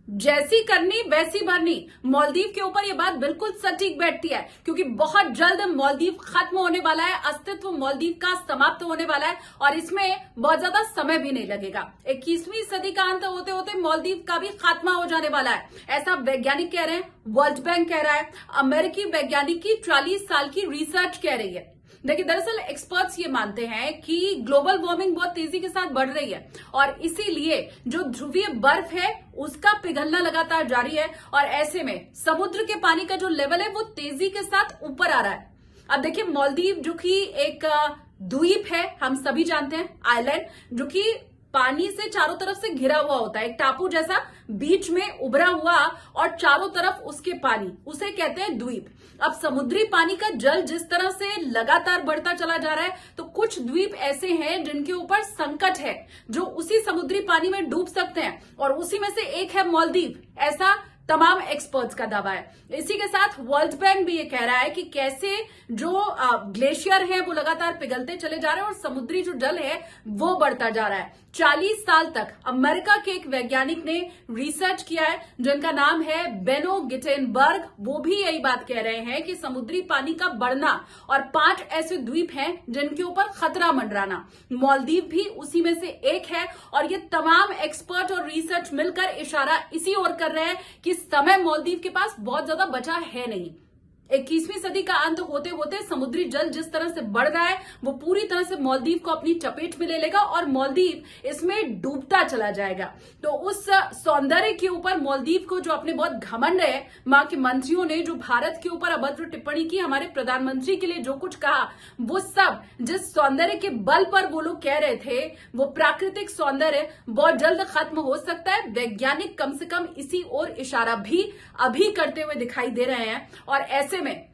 जैसी करनी वैसी भरनी। मालदीव के ऊपर यह बात बिल्कुल सटीक बैठती है क्योंकि बहुत जल्द मालदीव खत्म होने वाला है, अस्तित्व मालदीव का समाप्त होने वाला है और इसमें बहुत ज्यादा समय भी नहीं लगेगा। 21वीं सदी का अंत होते होते मालदीव का भी खात्मा हो जाने वाला है, ऐसा वैज्ञानिक कह रहे हैं, वर्ल्ड बैंक कह रहा है, अमेरिकी वैज्ञानिक की 40 साल की रिसर्च कह रही है। देखिए, दरअसल एक्सपर्ट्स ये मानते हैं कि ग्लोबल वार्मिंग बहुत तेजी के साथ बढ़ रही है और इसीलिए जो ध्रुवीय बर्फ है उसका पिघलना लगातार जारी है और ऐसे में समुद्र के पानी का जो लेवल है वो तेजी के साथ ऊपर आ रहा है। अब देखिए, मालदीव जो कि एक द्वीप है, हम सभी जानते हैं, आइलैंड जो कि पानी से चारों तरफ से घिरा हुआ होता है, एक टापू जैसा बीच में उभरा हुआ और चारों तरफ उसके पानी, उसे कहते हैं द्वीप। अब समुद्री पानी का जल जिस तरह से लगातार बढ़ता चला जा रहा है तो कुछ द्वीप ऐसे हैं जिनके ऊपर संकट है, जो उसी समुद्री पानी में डूब सकते हैं और उसी में से एक है मालदीव, ऐसा तमाम एक्सपर्ट्स का दावा है। इसी के साथ वर्ल्ड बैंक भी ये कह रहा है कि कैसे जो ग्लेशियर है वो लगातार पिघलते चले जा रहे हैं और समुद्री जो जल है वो बढ़ता जा रहा है। 40 साल तक अमेरिका के एक वैज्ञानिक ने रिसर्च किया है जिनका नाम है बेनो गिटेनबर्ग, वो भी यही बात कह रहे हैं कि समुद्री पानी का बढ़ना और 5 ऐसे द्वीप हैं जिनके ऊपर खतरा मंडराना, मालदीव भी उसी में से एक है। और ये तमाम एक्सपर्ट और रिसर्च मिलकर इशारा इसी ओर कर रहे हैं कि समय मालदीव के पास बहुत ज्यादा बचा है नहीं। 21वीं सदी का अंत होते होते समुद्री जल जिस तरह से बढ़ रहा है वो पूरी तरह से मालदीव को अपनी चपेट में ले लेगा और मालदीव इसमें डूबता चला जाएगा। तो उस सौंदर्य के ऊपर मालदीव को जो अपने बहुत घमंड है, मां के मंत्रियों ने जो भारत के ऊपर अभद्र टिप्पणी की, हमारे प्रधानमंत्री के लिए जो कुछ कहा, वो सब जिस सौंदर्य के बल पर वो लोग कह रहे थे वो प्राकृतिक सौंदर्य बहुत जल्द खत्म हो सकता है। वैज्ञानिक कम से कम इसी ओर इशारा भी अभी करते हुए दिखाई दे रहे हैं और ऐसे में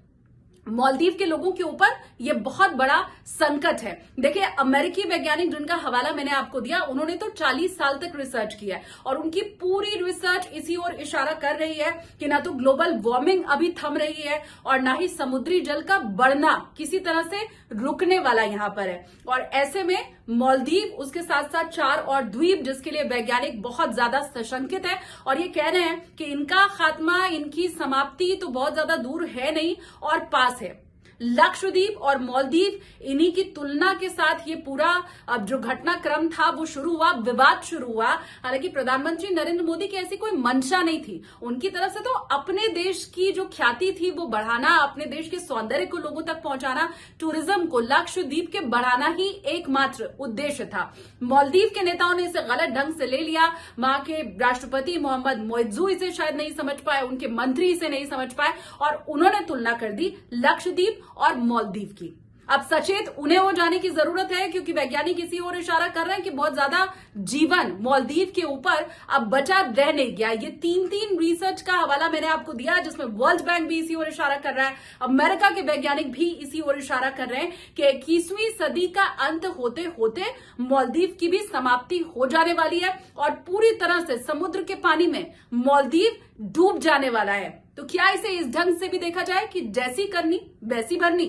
मालदीव के लोगों के ऊपर यह बहुत बड़ा संकट है। देखिए, अमेरिकी वैज्ञानिक जिनका हवाला मैंने आपको दिया, उन्होंने तो 40 साल तक रिसर्च किया है और उनकी पूरी रिसर्च इसी ओर इशारा कर रही है कि ना तो ग्लोबल वार्मिंग अभी थम रही है और ना ही समुद्री जल का बढ़ना किसी तरह से रुकने वाला यहां पर है। और ऐसे में मालदीव, उसके साथ साथ 4 और द्वीप जिसके लिए वैज्ञानिक बहुत ज्यादा सशंकित है और ये कह रहे हैं कि इनका खात्मा, इनकी समाप्ति तो बहुत ज्यादा दूर है नहीं और पास है। लक्षद्वीप और मालदीव, इन्हीं की तुलना के साथ ये पूरा अब जो घटनाक्रम था वो शुरू हुआ, विवाद शुरू हुआ। हालांकि प्रधानमंत्री नरेंद्र मोदी की ऐसी कोई मंशा नहीं थी, उनकी तरफ से तो अपने देश की जो ख्याति थी वो बढ़ाना, अपने देश के सौंदर्य को लोगों तक पहुंचाना, टूरिज्म को लक्षद्वीप के बढ़ाना ही एकमात्र उद्देश्य था। मालदीव के नेताओं ने इसे गलत ढंग से ले लिया। वहां के राष्ट्रपति मोहम्मद मोइज्जू इसे शायद नहीं समझ पाए, उनके मंत्री इसे नहीं समझ पाए और उन्होंने तुलना कर दी लक्षद्वीप और मालदीव की। अब सचेत उन्हें हो जाने की जरूरत है क्योंकि वैज्ञानिक इसी ओर इशारा कर रहे हैं कि बहुत ज्यादा जीवन मालदीव के ऊपर अब बचा रह नहीं गया। ये 3 रिसर्च का हवाला मैंने आपको दिया जिसमें वर्ल्ड बैंक भी इसी ओर इशारा कर रहा है, अमेरिका के वैज्ञानिक भी इसी ओर इशारा कर रहे हैं कि 21वीं सदी का अंत होते होते मालदीव की भी समाप्ति हो जाने वाली है और पूरी तरह से समुद्र के पानी में मालदीव डूब जाने वाला है। तो क्या इसे इस ढंग से भी देखा जाए कि जैसी करनी वैसी भरनी?